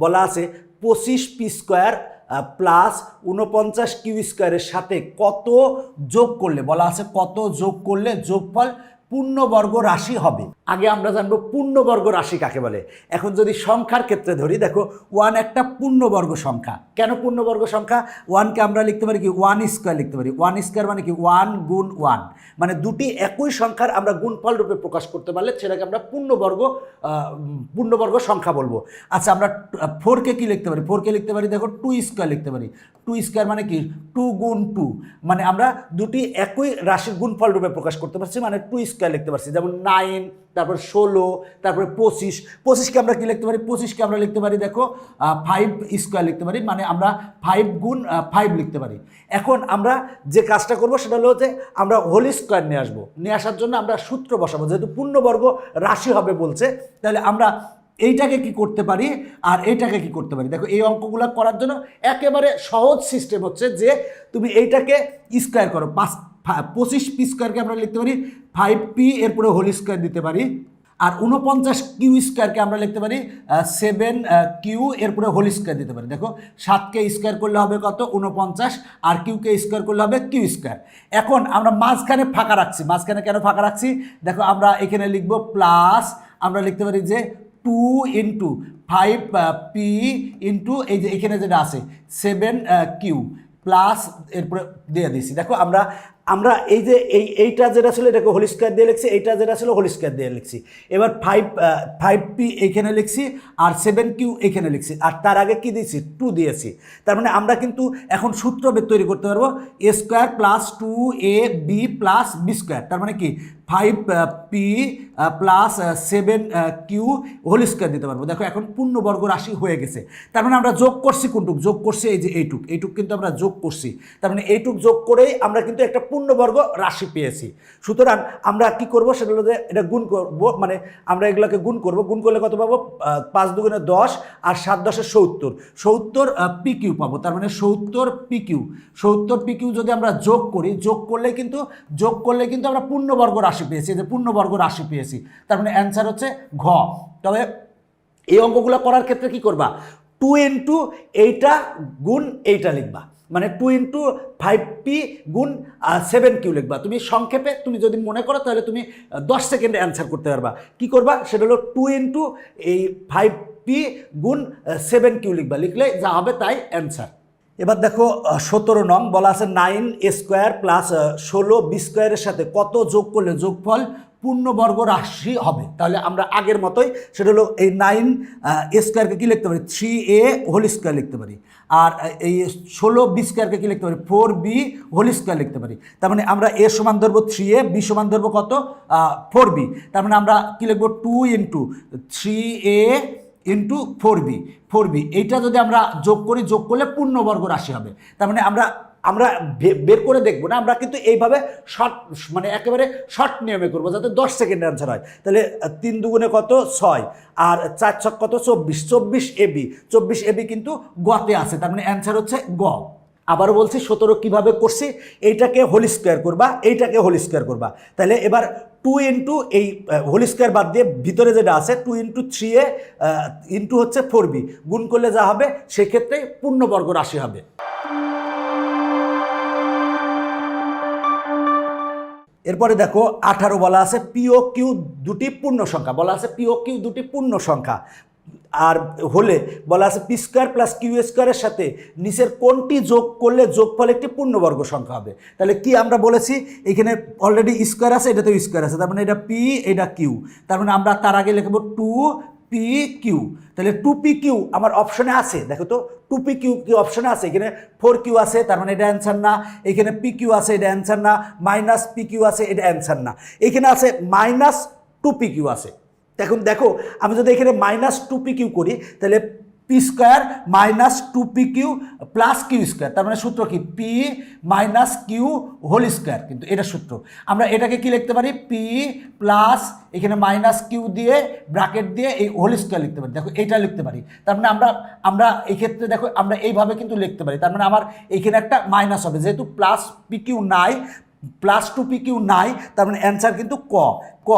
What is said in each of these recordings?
বলা আছে 25 P square plus 49 Q স্কোয়ারের সাথে কত যোগ করলে, বলা আছে কত যোগ করলে যোগফল পূর্ণবর্গ রাশি হবে। আগে আমরা জানবো পূর্ণবর্গ রাশি কাকে বলে। এখন যদি সংখ্যার ক্ষেত্রে ধরি, দেখো 1 একটা পূর্ণবর্গ সংখ্যা। কেন পূর্ণবর্গ সংখ্যা? 1কে আমরা লিখতে পারি কি 1 স্কোয়ার লিখতে পারি। 1 স্কোয়ার মানে কি 1 গুণ 1, মানে দুটি একই সংখ্যার আমরা গুণফল রূপে প্রকাশ করতে পারলে সেটাকে আমরা পূর্ণবর্গ সংখ্যা বলবো। আচ্ছা, আমরা 4কে কি লিখতে পারি? 4কে লিখতে পারি দেখো 2 স্কোয়ার লিখতে পারি। 2 স্কোয়ার মানে কি 2 গুণ 2, মানে আমরা দুটি একই রাশির গুণফল রূপে প্রকাশ করতে পারছি, মানে 2 স্কোয়ার লিখতে পারছি। যেমন 9, তারপর 16, তারপরে 25। 25কে আমরা কি লিখতে পারি? 25কে আমরা লিখতে পারি দেখো 5 স্কোয়ার লিখতে পারি, মানে আমরা 5 গুণ 5 লিখতে পারি। এখন আমরা যে কাজটা করব সেটা হলো যে আমরা হোল স্কোয়ার নিয়ে আসবো। নিয়ে আসার জন্য আমরা সূত্র বসাবো, যেহেতু পূর্ণবর্গ রাশি হবে বলছে, তাহলে আমরা এইটাকে কি করতে পারি আর এইটাকে কি করতে পারি। দেখো এই অঙ্কগুলো করার জন্য একেবারে সহজ সিস্টেম হচ্ছে যে তুমি এইটাকে স্কোয়ার করো। 25 পি স্কোয়ারকে আমরা লিখতে পারি 5p, এরপরে হোল স্কোয়ার দিতে পারি। আর 49 কিউ স্কোয়ারকে আমরা লিখতে পারি 7q, এরপরে হোল স্কোয়ার দিতে পারি। দেখো 7কে স্কোয়ার করলে হবে কত? 49, আর কিউকে স্কোয়ার করলে হবে কিউ স্কোয়ার। এখন আমরা মাঝখানে ফাঁকা রাখছি। মাঝখানে কেন ফাঁকা রাখছি? দেখো আমরা এখানে লিখবো প্লাস, আমরা লিখতে পারি যে 2 ইন্টু 5p ইন্টু এই যে এখানে যেটা আছে 7q প্লাস, এরপরে দিয়ে দিয়েছি। দেখো আমরা এই যে এইটা যেটা ছিল এটাকে হোল স্কোয়ার দিয়ে লিখছি, এইটা যেটা ছিল হোল স্কোয়ার দিয়ে লিখছি। এবার 5p এইখানে লিখছি আর 7q এইখানে লিখছি, আর তার আগে কি দিয়েছি? 2 দিয়েছি। তার মানে আমরা কিন্তু এখন সূত্র তৈরি করতে পারবো a square plus 2ab plus B square. তার মানে কি 5p plus 7q whole square দিতে পারবো। দেখো এখন পূর্ণবর্গ রাশি হয়ে গেছে। তার মানে আমরা যোগ করছি কোনটুক? যোগ করছি এই যে এইটুক কিন্তু আমরা যোগ করছি। তার মানে এইটুক যোগ করেই আমরা কিন্তু একটা পূর্ণবর্গ রাশি পেয়েছি। সুতরাং আমরা কি করব সেটা হলো যে এটা গুণ করব, মানে আমরা এগুলোকে গুণ করব। গুণ করলে কত পাবো? 5 দুগুণে 10 আর 7 10 70 pq পাবো। তার মানে 70 pq যদি আমরা যোগ করি, যোগ করলে কিন্তু আমরা পূর্ণবর্গ রাশি পেয়েছি, যে পূর্ণবর্গ রাশি পেয়েছি। তার মানে অ্যান্সার হচ্ছে ঘ। তবে এই অঙ্কগুলো করার ক্ষেত্রে কি করবা? 2 ইন্টু এইটা গুণ এইটা লিখবা, মানে 2 ইন্টু 5p গুণ 7q লিখবা। তুমি সংক্ষেপে তুমি যদি মনে করো তাহলে তুমি 10 সেকেন্ডে অ্যান্সার করতে পারবা। কি করবা? সেটা হলো 2 ইন্টু এই 5p গুণ 7q লিখবা। লিখলে যা হবে তাই অ্যান্সার। এবার দেখো 17 নং বলা আছে 9 স্কোয়ার প্লাস 16 বি স্কোয়ারের সাথে কত যোগ করলে যোগফল পূর্ণবর্গ রাশি হবে। তাহলে আমরা আগের মতোই, সেটা হলো এই 9 স্কোয়ারকে কী লিখতে পারি? 3a হোল স্কোয়ার লিখতে পারি। আর এই 16 বি স্কোয়ারকে কী লিখতে পারি? 4b হোল স্কোয়ার লিখতে পারি। তার মানে আমরা a সমান ধরবো 3a, b সমান ধরবো কত? 4b। তার মানে আমরা কী লিখবো? 2 ইন্টু 3a ইন্টু 4b। এইটা যদি আমরা যোগ করি, যোগ করলে পূর্ণবর্গ রাশি হবে। তার মানে আমরা বের করে দেখবো না, আমরা কিন্তু এইভাবে মানে একেবারে শর্ট নিয়মে করবো, যাতে 10 সেকেন্ডে অ্যান্সার হয়। তাহলে 3 দুগুণে কত? 6, আর 4 ছক কত? 24ab কিন্তু গতে আছে। তার মানে অ্যান্সার হচ্ছে গ। আবারও বলছি 17 কিভাবে করছি, এইটাকে হোল স্কোয়ার করবা, এইটাকে হোল স্কোয়ার করবা। তাহলে এবার 2 ইন্টু এই হোল স্কোয়ার বাদ দিয়ে ভিতরে যেটা আছে 2 ইন্টু 3a ইন্টু হচ্ছে 4b গুণ করলে যা হবে সেক্ষেত্রে পূর্ণবর্গ রাশি হবে। এরপরে দেখো 18 বলা আছে পিও কিউ দুটি পূর্ণ সংখ্যা। বলা আছে পিও কিউ দুটি পূর্ণ সংখ্যা, আর হলে বলা আছে পি স্কোয়ার প্লাস কিউ স্কোয়ারের সাথে নিচের কোনটি যোগ করলে যোগফল একটি পূর্ণবর্গ সংখ্যা হবে। তাহলে কি আমরা বলেছি, এখানে অলরেডি স্কোয়ার আছে, এটাতেও স্কোয়ার আছে, তার মানে এটা পি, এটা কিউ। তার মানে আমরা তার আগে লিখবো 2pq। তাহলে 2pq আমার অপশনে আছে, দেখো তো 2pq কি অপশনে আছে? এখানে 4q আছে, তার মানে এটা অ্যান্সার না। এখানে pq আছে, এটা অ্যান্সার না। মাইনাস pq আছে, এটা অ্যান্সার না। এখানে আছে মাইনাস 2pq আছে। এখন দেখো আমি যদি এখানে মাইনাস 2pq করি, তাহলে P square minus 2pq plus Q square. তার মানে সূত্র কি? P minus Q whole square. কিন্তু এটা সূত্র। আমরা এটাকে কি লিখতে পারি? পি প্লাস এখানে মাইনাস কিউ দিয়ে ব্র্যাকেট দিয়ে এই হোল স্কোয়ার লিখতে পারি। দেখো এটা লিখতে পারি। তার মানে আমরা এই ক্ষেত্রে দেখো আমরা এইভাবে কিন্তু লিখতে পারি। তার মানে আমার এইখানে একটা মাইনাস হবে, যেহেতু প্লাস পি কিউ নাই, প্লাস 2pq নাই, তার মানে অ্যান্সার কিন্তু ক। ক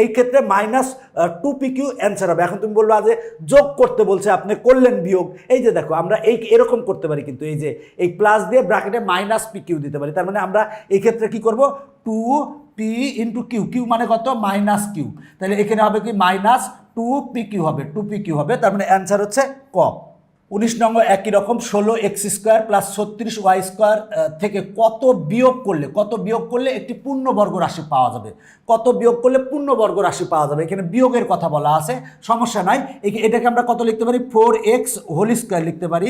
এই ক্ষেত্রে -2pq অ্যান্সার হবে। এখন তুমি বলবা যে যোগ করতে বলছে, আপনি করলেন বিয়োগ। এই যে দেখো আমরা এরকম করতে পারি, কিন্তু এই যে এই প্লাস দিয়ে ব্র্যাকেটে -pq দিতে পারি। তার মানে আমরা এই ক্ষেত্রে কি করব, 2p ইন্টু কিউ, কিউ মানে কত -q, তাহলে এখানে হবে কি -2pq হবে, 2pq হবে। তার মানে অ্যান্সার হচ্ছে ক। 19 নম্বর একই রকম, 16x² + 36y² থেকে কত বিয়োগ করলে একটি পূর্ণবর্গ রাশি পাওয়া যাবে, কত বিয়োগ করলে পূর্ণবর্গ রাশি পাওয়া যাবে। এখানে বিয়োগের কথা বলা আছে, সমস্যা নাই। এটাকে আমরা কত লিখতে পারি, 4x² লিখতে পারি।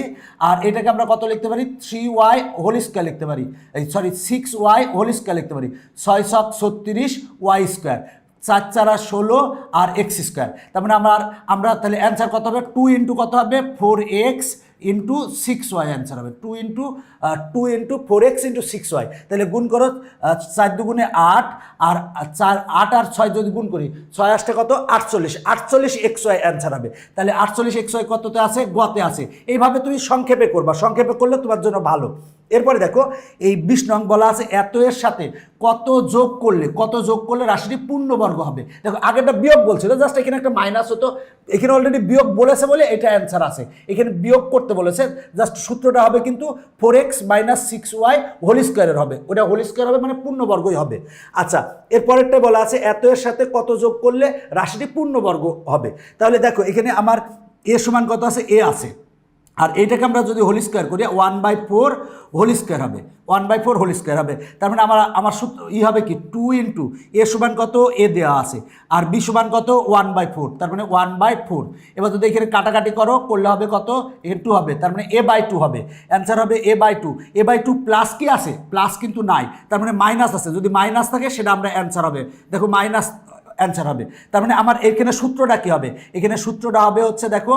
আর এটাকে আমরা কত লিখতে পারি, 3y² লিখতে পারি, 6y² লিখতে পারি। 6 × 36 y², 4 × 4 = 16 আর x²। তার মানে আমরা তাহলে অ্যান্সার কত হবে, 2 ইন্টু কত হবে, 4x ইন্টু 6y অ্যান্সার হবে। 2 ইন্টু 4x ইন্টু 6y, তাহলে গুণ করো, 4 দুগুণে 8, আর 8 আর 6 যদি গুণ করি, 6 আসতে কত, 48xy অ্যান্সার হবে। তাহলে 48xy কততে আছে, গতে আছে। এইভাবে তুমি সংক্ষেপে করবা, সংক্ষেপে করলে তোমার জন্য ভালো। এরপরে দেখো এই 20 নং বলা আছে এত এর সাথে কত যোগ করলে রাশিটি পূর্ণবর্গ হবে। দেখো আগেরটা বিয়োগ বলছিল, জাস্ট এখানে একটা মাইনাস হতো, এখানে অলরেডি বিয়োগ বলেছে বলে এটা অ্যান্সার আছে। এখানে বিয়োগ করতে বলেছে, জাস্ট সূত্রটা হবে কিন্তু 4x - 6y² হবে, ওটা হোল² হবে, মানে পূর্ণবর্গই হবে। আচ্ছা, এরপরেরটা বলা আছে এত এর সাথে কত যোগ করলে রাশিটি পূর্ণবর্গ হবে। তাহলে দেখো এখানে আমার এ সমান কত আছে, এ আছে, আর এইটাকে আমরা যদি হোল² করি 1/4 হোল² হবে, 1/4 হোল² হবে। তার মানে আমার সূত্র হবে কি, 2 ইন্টু এ সমান কত, এ দেওয়া আছে, আর বি সমান কত, 1/4, তার মানে 1/4। এবার যদি এখানে কাটাকাটি করলে হবে কত, a2 হবে, তার মানে a/2 হবে। অ্যান্সার হবে a/2। a/2 প্লাস কি আছে, প্লাস কিন্তু নাই, তার মানে মাইনাস আছে, যদি মাইনাস থাকে সেটা আমরা অ্যান্সার হবে। দেখো মাইনাস অ্যান্সার হবে। তার মানে আমার এখানে সূত্রটা কি হবে, এখানে সূত্রটা হবে হচ্ছে দেখো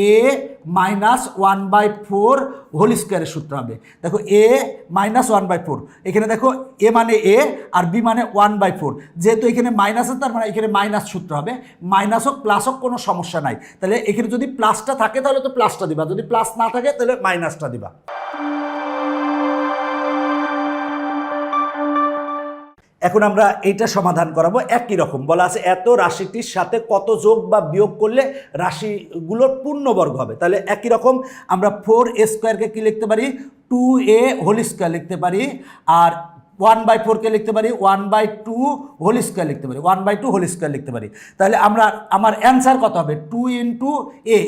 a - 1/4 হোল² সূত্র হবে। দেখো a - 1/4, এখানে দেখো a মানে a আর b মানে 1/4, যেহেতু এখানে মাইনাস আছে তার মানে এখানে মাইনাস সূত্র হবে। মাইনাস হোক প্লাস হোক কোনো সমস্যা নাই। তাহলে এখানে যদি প্লাসটা থাকে তাহলে তো প্লাসটা দিবা, যদি প্লাস না থাকে তাহলে মাইনাসটা দিবা। এখন আমরা এইটা সমাধান করাবো। একই রকম বলা আছে এত রাশিটির সাথে কত যোগ বা বিয়োগ করলে রাশিগুলোর পূর্ণবর্গ হবে। তাহলে একই রকম আমরা 4a² কি লিখতে পারি, 2a হোল² লিখতে পারি, আর 1/4 কে লিখতে পারি 1/2 হোল² লিখতে পারি, 1/2 হোল² লিখতে পারি। তাহলে আমার অ্যান্সার কত হবে, 2 ইন্টু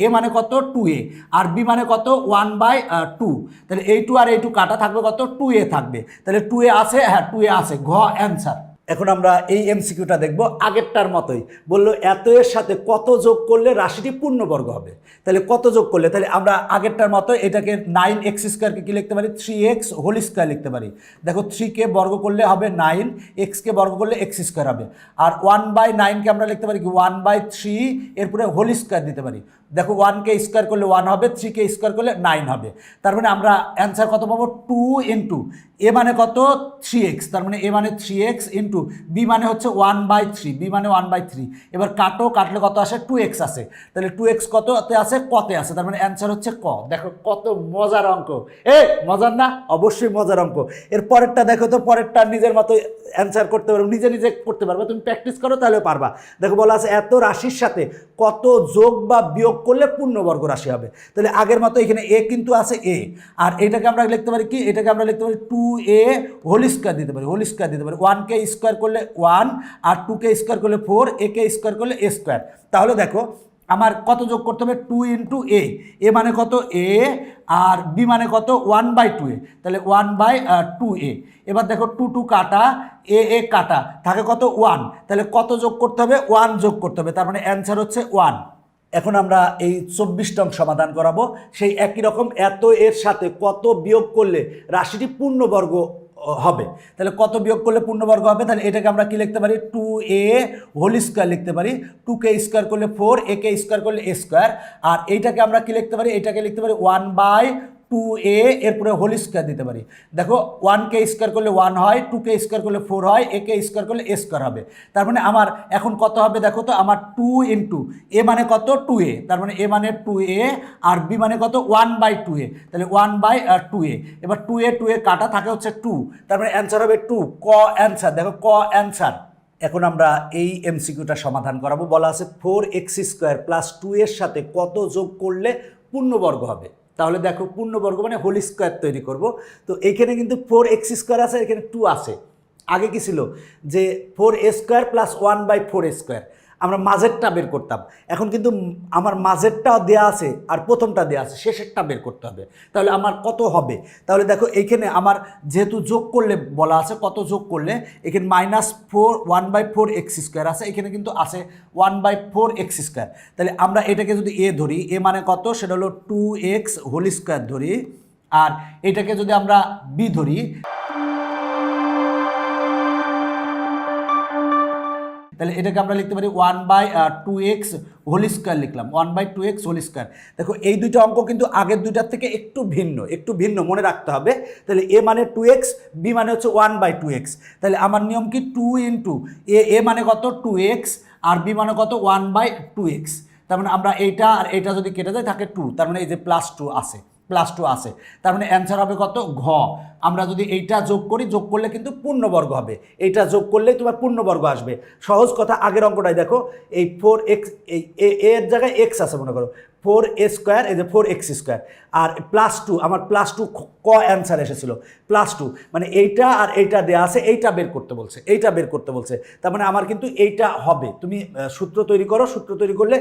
এ মানে কত, 2a, আর বি মানে কত, 1/2। তাহলে এই 2 আর এই 2 কাটা, থাকবে কত, 2a থাকবে। তাহলে 2a আছে, হ্যাঁ 2a আছে, ঘ অ্যান্সার। এখন আমরা এই এমসিকিউটা দেখব, আগেরটার মতোই বললো এত এর সাথে কত যোগ করলে রাশিটি পূর্ণবর্গ হবে। তাহলে কত যোগ করলে, তাহলে আমরা আগেরটার মতো এটাকে 9x² কে কি লিখতে পারি, 3x হোল² লিখতে পারি। দেখো 3 কে বর্গ করলে হবে 9, x কে বর্গ করলে x² হবে, আর 1/9 কে আমরা লিখতে পারি কি 1/3, এরপরে হোল² দিতে পারি। দেখো 1 কে স্কোয়ার করলে 1 হবে, 3 কে স্কোয়ার করলে 9 হবে। তার মানে আমরা অ্যান্সার কত পাবো, 2 ইন্টু এ মানে কত, 3x, তার মানে এ মানে 3x ইন্টু বি মানে হচ্ছে 1/3, বি মানে 1/3। এবার কাটলে কত আসে, 2x আসে। তাহলে 2x কততে আছে, কতে আছে, তার মানে অ্যান্সার হচ্ছে ক। দেখো কত মজার অঙ্ক, মজার না, অবশ্যই মজার অঙ্ক। এর পরেরটা দেখো তো, পরেরটা নিজের মতো অ্যান্সার করতে পারবে, নিজে করতে পারবে, তুমি প্র্যাকটিস করো তাহলে পারবা। দেখো বলা আছে এত রাশির সাথে কত যোগ বা বিয়োগ করলে পূর্ণবর্গ রাশি হবে। তাহলে আগের মতো এখানে এ কিন্তু আছে, এ, আর এটাকে আমরা লিখতে পারি কি, এটাকে আমরা লিখতে পারি 2a হোল² দিতে পারি, হোল² দিতে পারি। 1 কে স্কোয়ার করলে 1, আর 2 কে স্কোয়ার করলে 4, এ কে স্কোয়ার করলে a²। তাহলে দেখো আমার কত যোগ করতে হবে, 2 ইন্টু এ মানে কত, এ, আর বি মানে কত, 1/2a, তাহলে 1/2a। এবার দেখো 2 কাটা, এ কাটা, থাকে কত, 1, তাহলে কত যোগ করতে হবে, 1 যোগ করতে হবে, তার মানে অ্যান্সার হচ্ছে 1। এখন আমরা এই 24 নং সমাধান করাবো। সেই একই রকম এত এর সাথে কত বিয়োগ করলে রাশিটি পূর্ণবর্গ হবে। তাহলে কত বিয়োগ করলে পূর্ণবর্গ হবে, তাহলে এটাকে আমরা কি লিখতে পারি, 2a হোল² লিখতে পারি। 2 কে স্কোয়ার করলে 4, এ কে স্কোয়ার করলে a², আর এইটাকে আমরা কি লিখতে পারি, এটাকে লিখতে পারি 1/4 2a এরপরে হোল স্কোয়ার দিতে পারি। দেখো 1কে স্কোয়ার করলে 1 হয়, 2কে স্কোয়ার করলে 4 হয়, একে স্কোয়ার করলে a স্কোয়ার হবে। তার মানে আমার এখন কত হবে দেখো তো, আমার 2 ইন্টু a মানে কত 2a, তার মানে a মানে 2a আর b মানে কত 1/2a, তাহলে 1/2a। এবার 2a কাটা থাকে হচ্ছে 2, তার মানে অ্যান্সার হবে 2। ক অ্যান্সার, দেখো ক অ্যান্সার। এখন আমরা এই এমসিকিউটা সমাধান করাবো। বলা আছে 4x² + 2 এর সাথে কত যোগ করলে পূর্ণবর্গ হবে। তাহলে দেখো পূর্ণবর্গ মানে হোল স্কোয়ার তৈরি করব। তো এইখানে কিন্তু 4x² আছে, এখানে 2 আছে। আগে কি ছিল যে 4a² + 1/4a², আমরা মাঝেরটা বের করতাম। এখন কিন্তু আমার মাঝেরটাও দেওয়া আছে আর প্রথমটা দেওয়া আছে, শেষেরটা বের করতে হবে। তাহলে আমার কত হবে? তাহলে দেখো এইখানে আমার যেহেতু যোগ করলে বলা আছে কত যোগ করলে, এখানে -4 1/4x² আছে, এখানে কিন্তু আছে 1/4x²। তাহলে আমরা এটাকে যদি a ধরি, a মানে কত সেটা হলো 2x² ধরি, আর এটাকে যদি আমরা b ধরি, তাহলে এটাকে আমরা লিখতে পারি 1/2x² লিখলাম, 1/2x²। দেখো এই দুইটা অঙ্ক কিন্তু আগের দুইটার থেকে একটু ভিন্ন মনে রাখতে হবে। তাহলে a মানে 2x, b মানে হচ্ছে 1/2x। তাহলে আমার নিয়ম কি 2 ইন্টু a মানে কত 2x আর b মানে কত 1/2x। তার মানে আমরা এইটা আর এইটা যদি কেটে যায় থাকে 2, তার মানে এই যে +2 আছে, +2 আছে। তার মানে অ্যান্সার হবে কত ঘ। আমরা যদি এইটা যোগ করি, যোগ করলে কিন্তু পূর্ণবর্গ হবে, এইটা যোগ করলেই তোমার পূর্ণবর্গ আসবে। সহজ কথা, আগের অঙ্কটাই দেখো, এই 4x এই এর জায়গায় x আছে মনে করো, 4a², এই যে 4x² আর +2, আমার +2 ক অ্যান্সার এসেছিল +2, মানে এইটা আর এইটা দেওয়া আছে, এইটা বের করতে বলছে, এইটা বের করতে বলছে। তার মানে আমার কিন্তু এইটা হবে। তুমি সূত্র তৈরি করো, সূত্র তৈরি করলে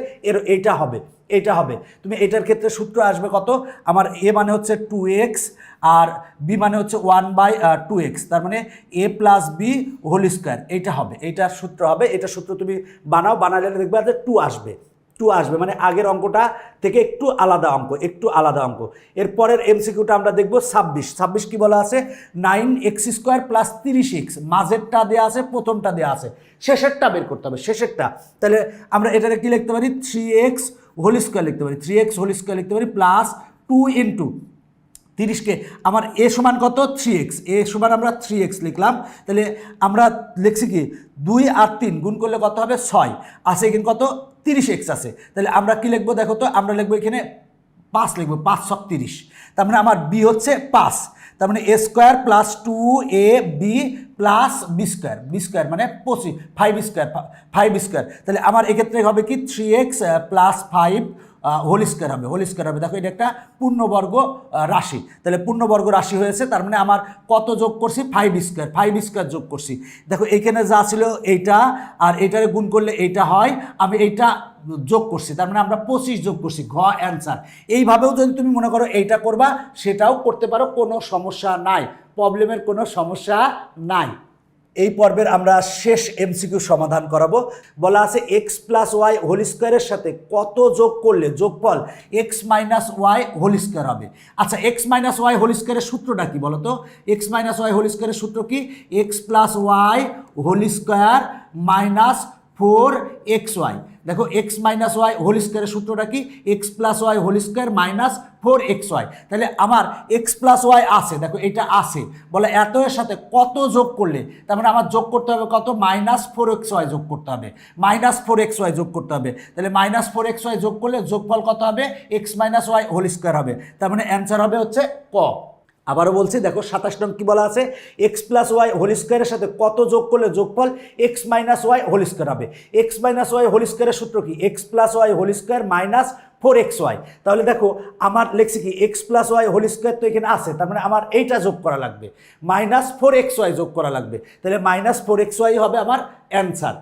এইটা হবে, এইটা হবে। তুমি এটার ক্ষেত্রে সূত্র আসবে কত, আমার a মানে হচ্ছে 2x আর b মানে হচ্ছে 1/2x, তার মানে a + b হোল স্কোয়ার, এইটা হবে, এইটার সূত্র হবে। এটা সূত্র তুমি বানালে দেখবে যে 2 আসবে, 2 আসবে, মানে আগের অঙ্কটা থেকে একটু আলাদা অঙ্ক। এরপরের এমসিকিউটা আমরা দেখব 26 কি বলা আছে, 9x² + 30x, মাঝেরটা দেওয়া আছে, প্রথমটা দেওয়া আছে, শেষেরটা বের করতে হবে, শেষেরটা। তাহলে আমরা এটাকে কি লিখতে পারি, 3x² লিখতে পারি, 3x² লিখতে পারি প্লাস 2 ইন্টু 30কে আমার a সমান কত 3x, a সমান আমরা 3x লিখলাম। তাহলে আমরা লিখছি কি 2 আর 3 গুণ করলে কত হবে 6, আছে এখানে কত 30x আছে। তাহলে আমরা কি লিখবো দেখো তো, আমরা লিখবো এখানে 5 লিখবো, 5 × 30। তার মানে আমার b হচ্ছে 5, তার মানে a² + 2ab + b² মানে 25, 5²। তাহলে আমার এক্ষেত্রে হবে কি 3x + 5 হোল স্কোয়ার হবে, দেখো এটা একটা পূর্ণবর্গ রাশি। তাহলে পূর্ণবর্গ রাশি হয়েছে, তার মানে আমার কত যোগ করছি 5² যোগ করছি। দেখো এইখানে যা ছিল এইটা আর এইটারে গুণ করলে এইটা হয়, আমি এইটা যোগ করছি, তার মানে আমরা 25 যোগ করছি, ঘ অ্যান্সার। এইভাবেও যদি তুমি মনে করো এইটা করবা, সেটাও করতে পারো, কোনো সমস্যা নাই, প্রবলেমের কোনো সমস্যা নাই। এই পর্বের আমরা শেষ এমসিকিউ সমাধান করাবো। বলা আছে x + y হোল স্কোয়ারের সাথে কত যোগ করলে যোগফল x - y হোল স্কোয়ার হবে। আচ্ছা, x - y হোল স্কোয়ারের সূত্রটা কি বলো তো? x - y হোল স্কোয়ারের সূত্র কি? x + y whole square minus 4xy। দেখো x - y হোল স্কোয়ারের সূত্রটা কি? x + y whole square minus 4xy। তাহলে আমার x + y আছে, দেখো এটা আছে, বলে এত এর সাথে কত যোগ করলে, তার মানে আমার যোগ করতে হবে কত, -4xy যোগ করতে হবে, -4xy যোগ করতে হবে। তাহলে -4xy যোগ করলে যোগফল কত হবে, x - y হোল স্কোয়ার হবে। তার মানে অ্যান্সার হবে হচ্ছে ক। আবারও বলছি, দেখো 27 নং কি বলা আছে, x + y হোল স্কোয়ারের সাথে কত যোগ করলে যোগফল x - y হোল স্কোয়ার হবে। x - y হোল স্কোয়ারের সূত্র কি? x + y whole square minus 4xy। তাহলে দেখো আমার লেখছি কি, x + y হোল স্কোয়ার তো এখানে আছে, তার মানে আমার এইটা যোগ করা লাগবে, -4xy যোগ করা লাগবে। তাহলে -4xy হবে আমার অ্যান্সার।